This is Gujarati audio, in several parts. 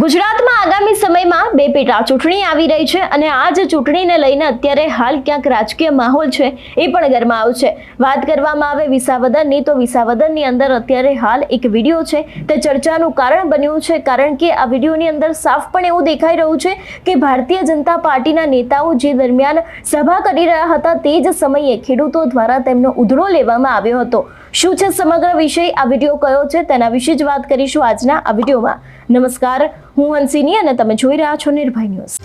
ગુજરાતમાં આગામી સમયમાં બે પેટા ચૂંટણી આવી રહી છે અને આ જ ચૂંટણીને લઈને અત્યારે હાલ ક્યાંક રાજકીય માહોલ છે એ પણ ગરમાયો છે. વાત કરવામાં આવે વિસાવદરની તો વિસાવદરની અંદર અત્યારે હાલ એક વિડીયો છે તે ચર્ચાનું કારણ બન્યું છે, કારણ કે આ વિડીયોની અંદર સાફ પણ એવું દેખાઈ રહ્યું છે કે ભારતીય જનતા પાર્ટીના નેતાઓ જે દરમિયાન સભા કરી રહ્યા હતા તે જ સમયે ખેડૂતો દ્વારા તેમનો ઉધડો લેવામાં આવ્યો હતો. શું છે સમગ્ર વિષય, આ વિડીયો કયો છે તેના વિશે જ વાત કરીશું આજના આ વિડીયોમાં. નમસ્કાર, હું હંસિની અને તમે જોઈ રહ્યા છો નિર્ભય ન્યૂઝ.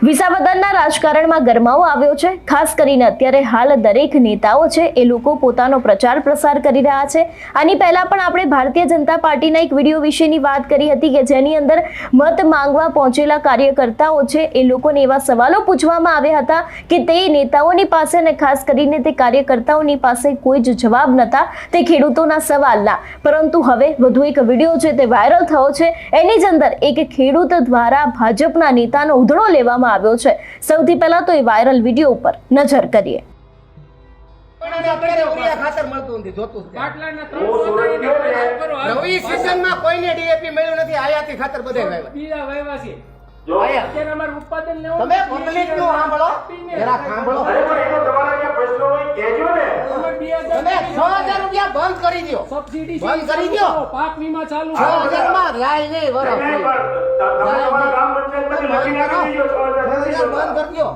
વિસાવદરના રાજકારણમાં ગરમાવો આવ્યો છે. ખાસ કરીને અત્યારે હાલ દરેક નેતાઓ છે એ લોકો પોતાનો પ્રચાર પ્રસાર કરી રહ્યા છે. આની પહેલા પણ આપણે ભારતીય જનતા પાર્ટીના એક વિડીયો વિશેની વાત કરી હતી કે જેની અંદર મત માંગવા પહોંચેલા કાર્યકર્તાઓ છે એ લોકોને એવા સવાલો પૂછવામાં આવ્યા હતા કે તે નેતાઓની પાસે અને ખાસ કરીને તે કાર્યકર્તાઓની પાસે કોઈ જ જવાબ નહોતા તે ખેડૂતોના સવાલના. પરંતુ હવે વધુ એક વિડીયો છે તે વાયરલ થયો છે. એની જ અંદર એક ખેડૂત દ્વારા ભાજપના નેતાનો ઉધડો લેવામાં આવ્યો છે. સૌથી પહેલા તો એ વાયરલ વિડીયો ઉપર નજર કરીએ. રવિ સિઝનમાં કોઈને ડીએપી મળ્યું નથી, આયાતી ખાતર બધે વાવ્યા છે. અત્યારે અમારું ઉત્પાદન લેવું તમે પબ્લિક નું સાંભળો, જરા સાંભળો. તમે 6000 રૂપિયા બંધ કરી દો, સબસિડી બંધ કરી દો. પાક વીમા ચાલુ 6000 માં રાય નહીં વરસ બંધ કરી દો.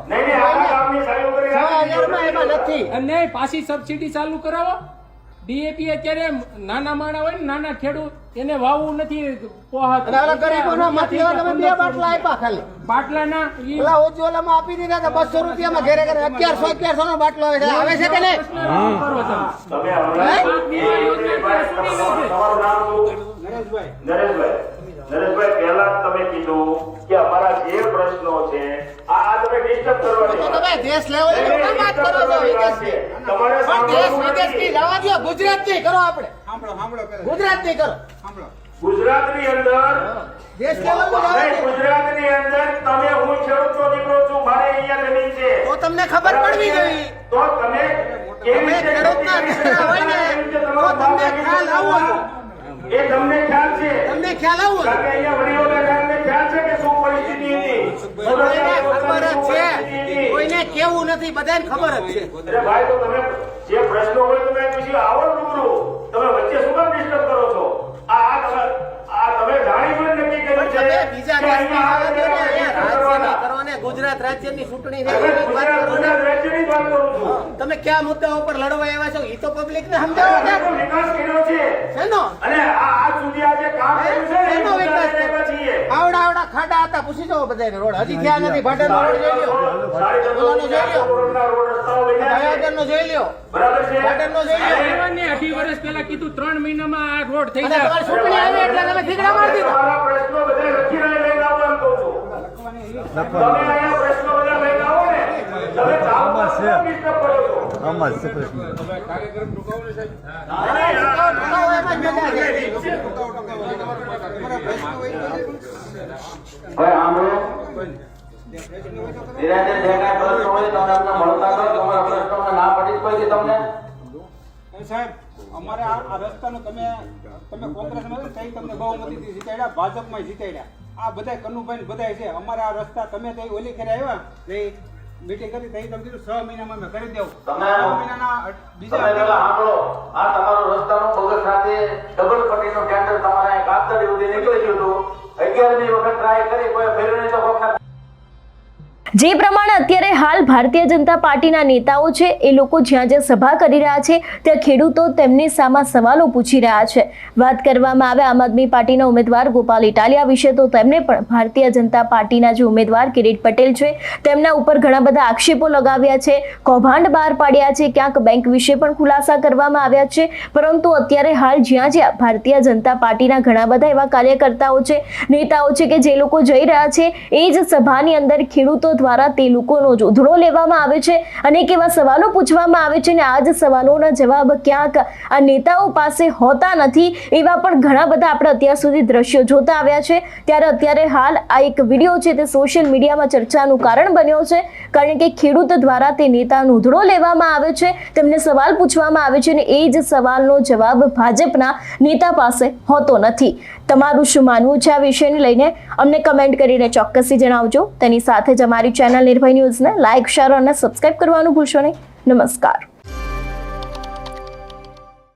6000 માં એમાં નથી અને પાછી સબસિડી ચાલુ કરાવો. ડીએપી અત્યારે નાના માણા હોય ને, નાના ખેડૂત એને વાવવું નથી પોહાત. અને ગરીબોનો મતલબ તમે બે બાટલા આપ્યા, ખાલી બાટલાના ઓલા ઉજ્જવલામાં આપી દીધા હતા 200 રૂપિયામાં ઘરે ઘરે 1100 નો બાટલો આવે છે કે નહીં? નરેશભાઈ, પહેલા તમે કીધું કે અમારા જે પ્રશ્નો છે આ તમે ડિસ્ટર્બ કરવા તો તમે દેશ લેવલે કેમ વાત કરો છો? વિદેશની તમારે દેશ વિદેશની લાવા દો, ગુજરાતની કરો. આપણે સાંભળો ગુજરાતની કરો. ગુજરાતની અંદર દેશ લેવલનું ગુજરાતની અંદર તમે હું ખેડૂતનો દીકરો છું, મારે અહીંયા જમીન છે તો તમને ખબર પડવી જોઈએ. તો તમે તમે ખેડૂતના દીકરા હોય ને તો તમને ખ્યાલ આવો છો. એ તમને ખ્યાલ છે, તમને ખ્યાલ આવો છો. કારણ કે અહીંયા વડીલોના ખ્યાલને ખ્યાલ છે કે શું પરિસ્થિતિ હતી. બધાને ખબર જ છે, કોઈને કેવું નથી, બધાને ખબર જ છે. અરે ભાઈ, તો તમે જે પ્રશ્નો હોય તો મેં પૂછી આવો રૂબરૂ, તમે વચ્ચે શું કામ ડિસ્ટર્બ કરો છો? તમે જાણી પણ નક્કી કર્યું છે તમે બીજા દેશમાં આવે છે ને, અહીંયા રાજ્યની કરો ને, ગુજરાત રાજ્યની ચૂંટણી છે એની વાત કરો ને. રાજ્યની વાત કરું છું. તમે કયા મુદ્દા ઉપર લડવા આવ્યા છો એ તો પબ્લિક ને સમજાવો ને. વિકાસ કર્યો છે શેનો? અને આ સુધી આ જે કામ કર્યું છે ને, શેનો વિકાસ કર્યો? છીએ આવડા ખાડા હતા, પૂછી જાઓ બધાને. રોડ હજી થયા નથી. ભાડરનો રોડ જોઈ લ્યો, ઓલાનો જોઈ લ્યો, ભાયાગરનો જોઈ લ્યો, બરાબર છે. ભાડરનો જોઈ લ્યો. 18 વર્ષ પહેલા કીધું 3 મહિનામાં આ રોડ થઈ અને તમારી ચૂંટણી આવી એટલે તમે ઠીકરા મારી દીધા. તમારા પ્રશ્નો બધા લખીને લઈને આવો એમ કહું છું. તમે અહીંયા પ્રશ્નો બધા લઈને આવો ને, તમે કામ ડિસ્ટર્બ કરો છો. ભાઈ સાંભળો, ધીરે ધીરે જે કાંઈ પ્રશ્નો હોય તમે અમને મળતા કરો. તમારા પ્રશ્નોને ના પડી કોઈ તમને સાહેબ, અમારે આ રસ્તાનો તમે કોંગ્રેસમાં તમને બહુમતીથી જીતાડ્યા, ભાજપમાં જીતાડ્યા. આ બધા કનુભાઈ બધા છે. અમારે આ રસ્તા તમે તો ઓલી કરી આવ્યા મીટિંગ કરી તઈ તમે કીધું 6 મહિનામાં અમે કરી દેવું. 6 મહિનાના બીજા સાંભળો, આ તમારો રસ્તાનો બગર સાથે ડબલ પટ્ટીનો ટેન્ડર તમારે કાપતડી સુધી નીકળી ગયું હતું. 11મી વખત ટ્રાય કરી, કોઈ ફેર્યું નહીં તો કોકના. જે પ્રમાણે અત્યારે હાલ ભારતીય જનતા પાર્ટીના નેતાઓ છે એ લોકો જ્યાં જ્યાં સભા કરી રહ્યા છે ત્યાં ખેડૂતો તેમની સામે સવાલો પૂછી રહ્યા છે. વાત કરવામાં આવે આમ આદમી પાર્ટીના ઉમેદવાર ગોપાલ ઇટાલિયા વિશે તો તેમને પણ ભારતીય જનતા પાર્ટીના જે ઉમેદવાર કિરીટ પટેલ છે તેમના ઉપર ઘણા બધા આક્ષેપો લગાવ્યા છે, કૌભાંડ બહાર પાડ્યા છે, ક્યાંક બેંક વિશે પણ ખુલાસા કરવામાં આવ્યા છે. પરંતુ અત્યારે હાલ જ્યાં જ્યાં ભારતીય જનતા પાર્ટીના ઘણા બધા એવા કાર્યકર્તાઓ છે, નેતાઓ છે કે જે લોકો જઈ રહ્યા છે એ જ સભાની અંદર ખેડૂતો દ્વારા તે લોકોનો ઉધડો લેવામાં આવે છે અને કેવા સવાલો પૂછવામાં આવે છે અને આ જ સવાલોના જવાબ ક્યાંક આ નેતાઓ પાસે હોતા નથી. એવા પણ ઘણા બધા આપણે અત્યાર સુધી દ્રશ્યો જોતા આવ્યા છે. ત્યારે અત્યારે હાલ આ એક વિડીયો છે તે સોશિયલ મીડિયામાં ચર્ચાનું કારણ બન્યો છે, કારણ કે ખેડૂત દ્વારા તે નેતાનો ઉધડો લેવામાં આવે છે, તેમને સવાલ પૂછવામાં આવે છે અને એ જ સવાલનો જવાબ ભાજપના નેતા પાસે હોતો નથી. તમારું શું માનવું છે આ વિષયને લઈને અમને કમેન્ટ કરીને ચોક્કસથી જણાવજો. તેની સાથે જ અમારી ચેનલ નિર્ભય ન્યૂઝને લાઇક, શેર અને સબસ્ક્રાઇબ કરવાનું ભૂલશો નહીં. નમસ્કાર.